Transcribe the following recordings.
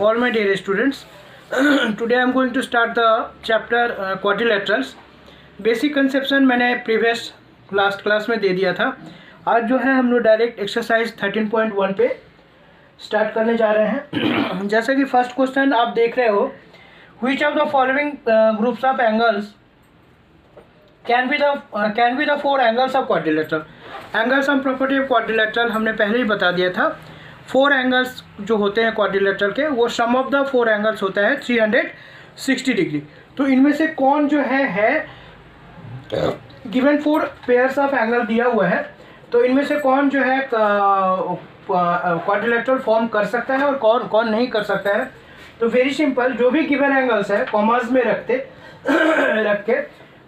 all my dear students. Today I am going to start the chapter quadrilaterals. Basic conception मैंने previous last class में दे दिया था. आज जो है हम लोग डायरेक्ट एक्सरसाइज 13.1 पे स्टार्ट करने जा रहे हैं. जैसा कि फर्स्ट क्वेश्चन आप देख रहे हो, which of the following groups of angles can be the four angles of quadrilateral. Angles of property of quadrilateral हमने पहले ही बता दिया था. 4 एंगल्स जो होते हैं क्वाड्रिलेटरल के, वो सम ऑफ द 4 एंगल्स होता है 360 डिग्री. तो इनमें से कौन जो है गिवन 4 पेयर्स ऑफ एंगल दिया हुआ है, तो इनमें से कौन जो है क्वाड्रिलेटरल फॉर्म कर सकता है और कौन कौन नहीं कर सकता है. तो वेरी सिंपल, जो भी गिवन एंगल्स है कॉमर्स में रख के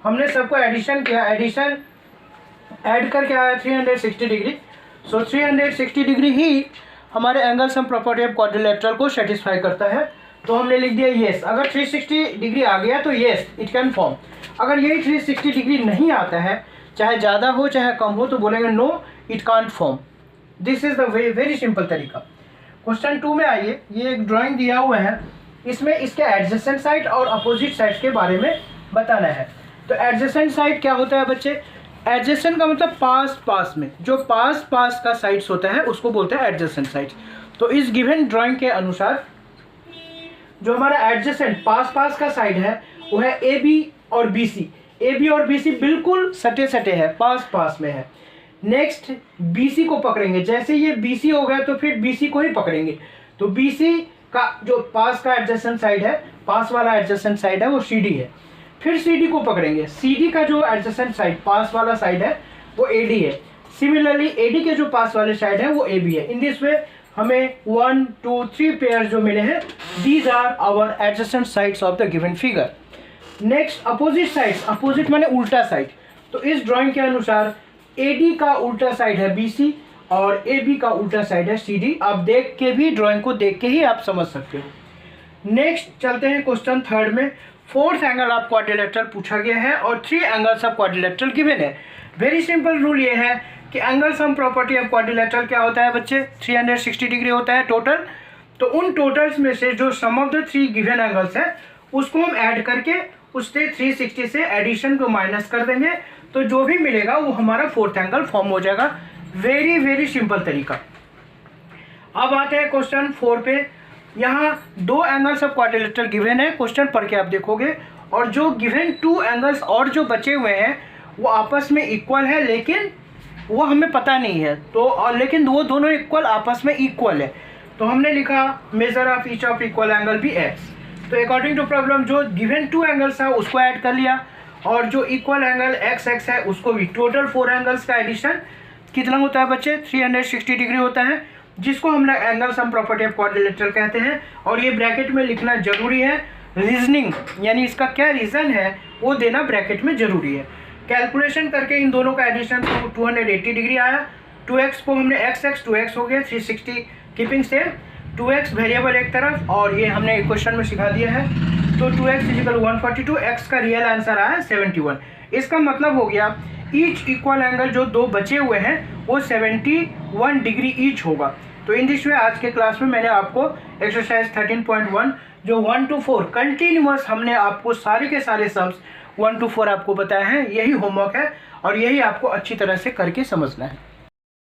हमने सबको एडिशन किया. एडिशन ऐड करके आया 360 डिग्री. सो 360 डिग्री ही हमारे angle sum property of quadrilateral को सेटिस्फाई करता है. तो हमने लिख दिया येस. अगर 360 डिग्री आ गया तो येस इट कैन फॉर्म. अगर यही 360 डिग्री नहीं आता है, चाहे ज़्यादा हो चाहे कम हो, तो बोलेंगे no it can't form. This is the very simple तरीका. क्वेश्चन 2 में आइए. ये एक ड्राइंग दिया हुआ है, इसमें इसके एडजेसेंट साइड और अपोजिट साइड के बारे में बताना है. तो एडजेसेंट साइड क्या होता है बच्चे? एडजेसेंट का मतलब पास में, जो पास का साइड्स होता है उसको बोलते हैं एडजेसेंट साइड्स. तो इस गिवन ड्राइंग के अनुसार जो हमारा एडजेसेंट पास का साइड है वो है ए बी और बी सी. ए बी और बी सी बिल्कुल सटे है, पास में है. नेक्स्ट बी सी को पकड़ेंगे. जैसे ये बी सी हो गया तो फिर बी सी को ही पकड़ेंगे. तो बी सी का जो पास का एडजेसेंट साइड है, पास वाला एडजेसेंट साइड है, वो सी डी है. फिर CD को पकड़ेंगे. CD का जो एडजेसेंट साइड पास वाला साइड है वो AD है. सिमिलरली AD के जो पास वाले साइड है वो AB है. इन दिस वे हमें 1 2 3 पेयर जो मिले हैं, these are our adjacent sides of the given figure. Next opposite sides. Opposite माने उल्टा साइड. तो इस ड्राइंग के अनुसार AD का उल्टा साइड है BC और AB का उल्टा साइड है CD. आप देख के भी, ड्राइंग को देख के ही आप समझ सकते हो. नेक्स्ट चलते हैं क्वेश्चन 3 में. 4th एंगल ऑफ क्वाड्रिलेटरल पूछा गया है और 3 एंगल्स ऑफ क्वाड्रिलेटरल गिवन है. वेरी सिंपल रूल ये है कि angle sum property of quadrilateral क्या होता है बच्चे? 360 डिग्री होता है टोटल. तो उन टोटल्स में से जो सम ऑफ द 3 गिवन एंगल्स है उसको हम ऐड करके उससे 360 से एडिशन को माइनस कर देंगे, तो जो भी मिलेगा वो हमारा 4th एंगल फॉर्म हो जाएगा. वेरी सिंपल तरीका. अब आते हैं क्वेश्चन 4 पे. यहाँ 2 एंगल्स ऑफ क्वाड्रिलेटरल गिवन है. क्वेश्चन पढ़ के आप देखोगे, और जो गिवन 2 एंगल्स और जो बचे हुए हैं वो आपस में इक्वल है, लेकिन वो हमें पता नहीं है. तो लेकिन वो दोनों इक्वल आपस में इक्वल है. तो हमने लिखा measure of each of equal angle भी x. तो अकॉर्डिंग टू प्रॉब्लम जो गिवन 2 एंगल्स है उसको ऐड कर लिया, और जो इक्वल एंगल x है उसको भी. टोटल 4 एंगल्स का एडिशन कितना होता है बच्चे? 360 डिग्री होता है, जिसको हम लोग angle sum property of quadrilateral कहते हैं. और ये ब्रैकेट में लिखना जरूरी है. रीजनिंग यानी इसका क्या रीज़न है वो देना ब्रैकेट में जरूरी है. कैलकुलेशन करके इन दोनों का एडिशन 280 डिग्री आया. 2x को हमने x 2x हो गया, 360 कीपिंग सेम. 2x वेरिएबल एक तरफ, और ये हमने क्वेश्चन में सिखा दिया है. तो 2x = 142. x का रियल आंसर आया 71. इसका मतलब हो गया ईच इक्वल एंगल जो 2 बचे हुए हैं वो 71 डिग्री ईच होगा. तो इन दिस वे आज के क्लास में मैंने आपको एक्सरसाइज 13.1 जो 1 to 4 कंटिन्यूअस हमने आपको सारे के सारे सम्स 1 to 4 आपको बताए हैं. यही होमवर्क है और यही आपको अच्छी तरह से करके समझना है.